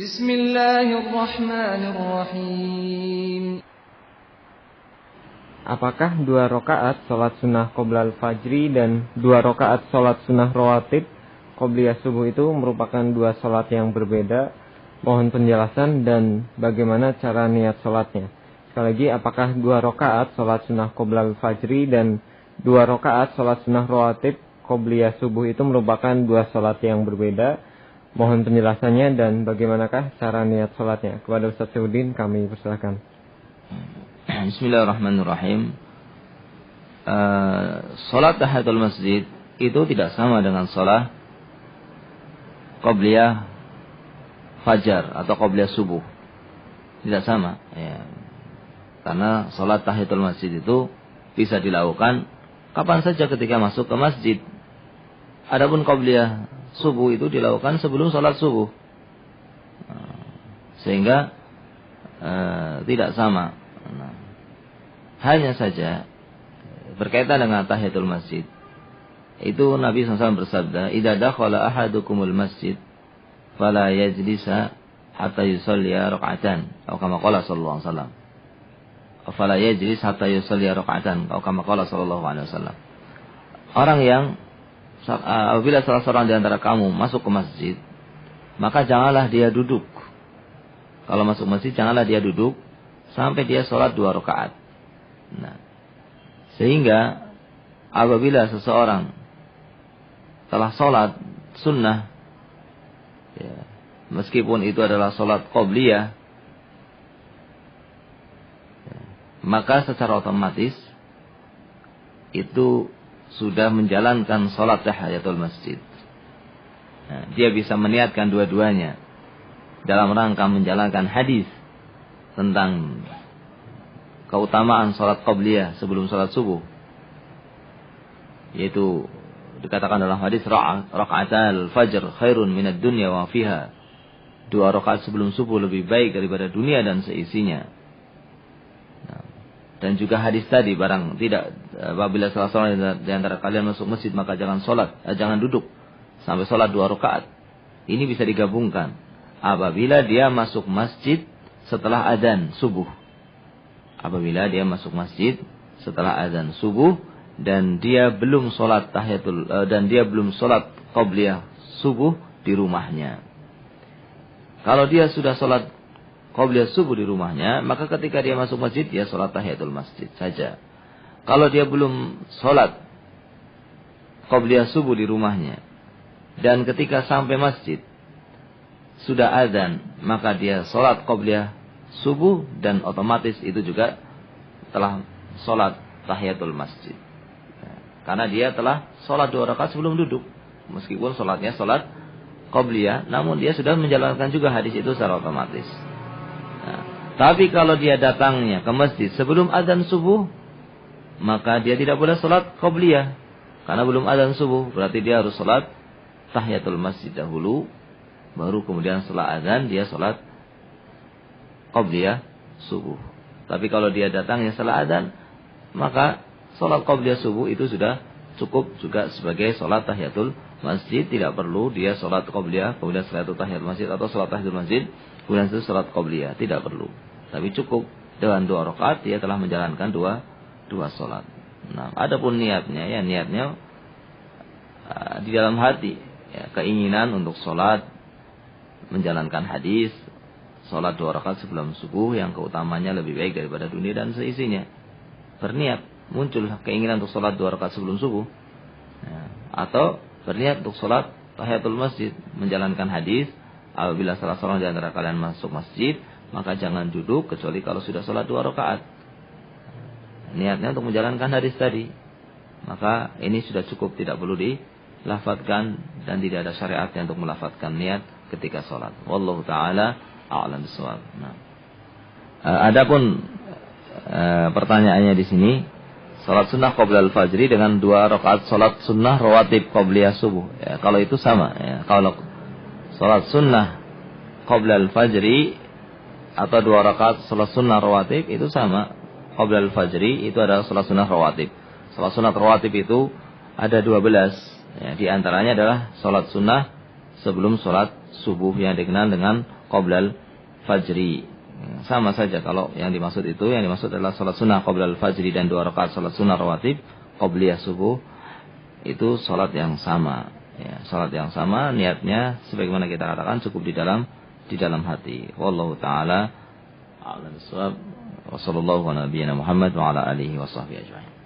Bismillahirrahmanirrahim. Apakah 2 rakaat salat sunnah qoblal fajri dan 2 rakaat salat sunnah rawatib qobliyah subuh itu merupakan 2 salat yang berbeda? Mohon penjelasan dan bagaimana cara niat salatnya. Sekali lagi, apakah 2 rakaat salat sunnah qoblal fajri dan 2 rakaat salat sunnah rawatib qobliyah subuh itu merupakan 2 salat yang berbeda? Mohon penjelasannya dan bagaimanakah cara niat salatnya. Kepada Ustaz Syahudin kami persilakan. Bismillahirrahmanirrahim. Salat tahiyatul masjid itu tidak sama dengan salat qobliyah fajar atau qobliyah subuh. Tidak sama, ya. Karena salat tahiyatul masjid itu bisa dilakukan kapan saja ketika masuk ke masjid. Adapun qobliyah subuh itu dilakukan sebelum salat subuh, sehingga tidak sama. Hanya saja berkaitan dengan tahiyatul masjid, itu Nabi SAW bersabda, "Idza dakhala ahadukumul masjid fala yajlisa hatta yusalli rak'atan," atau kama qala sallallahu alaihi wasallam. "Fala yajlis hatta yusalli rak'atan," atau kama qala sallallahu alaihi wasallam. Orang yang apabila salah seorang di antara kamu masuk ke masjid, maka janganlah dia duduk. Kalau masuk masjid, janganlah dia duduk sampai dia sholat 2 rakaat. Nah, sehingga apabila seseorang telah sholat sunnah, ya, meskipun itu adalah sholat qobliyah, ya, maka secara otomatis itu sudah menjalankan sholat tahiyatul masjid. Nah, dia bisa meniatkan dua-duanya dalam rangka menjalankan hadis tentang keutamaan sholat qobliyah sebelum sholat subuh, yaitu dikatakan dalam hadis raka'atal fajr khairun minad dunya wa fiha. 2 rakaat sebelum subuh lebih baik daripada dunia dan seisinya. Dan juga hadis tadi, barang tidak apabila salah seorang di antara kalian masuk masjid maka jangan duduk sampai sholat 2 rakaat. Ini bisa digabungkan apabila dia masuk masjid setelah adzan subuh. Apabila dia masuk masjid setelah adzan subuh dan dia belum sholat qobliyah subuh di rumahnya. Kalau dia sudah sholat qobliyah subuh di rumahnya, maka ketika dia masuk masjid, dia sholat tahiyatul masjid saja. Kalau dia belum sholat qobliyah subuh di rumahnya, dan ketika sampai masjid, sudah azan, maka dia sholat qobliyah subuh, dan otomatis itu juga telah sholat tahiyatul masjid. Karena dia telah sholat 2 rakaat sebelum duduk. Meskipun sholatnya sholat qobliyah, namun dia sudah menjalankan juga hadis itu secara otomatis. Nah, tapi kalau dia datangnya ke masjid sebelum azan subuh, maka dia tidak boleh sholat qobliyah. Karena belum azan subuh, berarti dia harus sholat tahiyatul masjid dahulu, baru kemudian setelah azan dia sholat qobliyah subuh. Tapi kalau dia datangnya setelah azan, maka sholat qobliyah subuh itu sudah cukup juga sebagai sholat tahiyatul masjid. Tidak perlu dia sholat qobliyah, kemudian setelah itu tahiyatul masjid, atau sholat tahiyatul masjid kemudian itu sholat qobliyah, tidak perlu. Tapi cukup dengan 2 rakaat dia telah menjalankan dua sholat. Nah, adapun niatnya, ya niatnya di dalam hati, ya, keinginan untuk sholat menjalankan hadis sholat 2 rakaat sebelum subuh yang keutamanya lebih baik daripada dunia dan seisinya. Berniat, muncul keinginan untuk sholat 2 rakaat sebelum subuh, ya, atau berniat untuk sholat tahiyatul masjid, menjalankan hadis. Apabila salah seorang di antara kalian masuk masjid, maka jangan duduk kecuali kalau sudah sholat 2 rakaat. Niatnya untuk menjalankan hadis tadi, maka ini sudah cukup, tidak perlu dilafadzkan, dan tidak ada syariatnya untuk melafadzkan niat ketika sholat. Wallahu ta'ala a'lam bishawab. Nah, adapun pertanyaannya di sini, sholat sunnah qoblal fajri dengan 2 rakaat sholat sunnah rawatib qobliyah subuh. Ya, kalau itu sama, ya, kalau sholat sunnah qoblal fajri atau 2 rakaat sholat sunnah rawatib itu sama. Qoblal fajri itu adalah sholat sunnah rawatib. Sholat sunnah rawatib itu ada 12. Ya, di antaranya adalah sholat sunnah sebelum sholat subuh yang dikenal dengan qoblal fajri. Sama saja kalau yang dimaksud adalah sholat sunnah qoblal fajri dan 2 rakaat sholat sunnah rawatib qobliyah subuh, itu sholat yang sama. Ya, sholat yang sama, niatnya sebagaimana kita katakan cukup di dalam hati. Wallahu taala a'lam bissawab. Wassallallahu ala nabiyyina Muhammad wa ala alihi wa sahbihi ajma'in.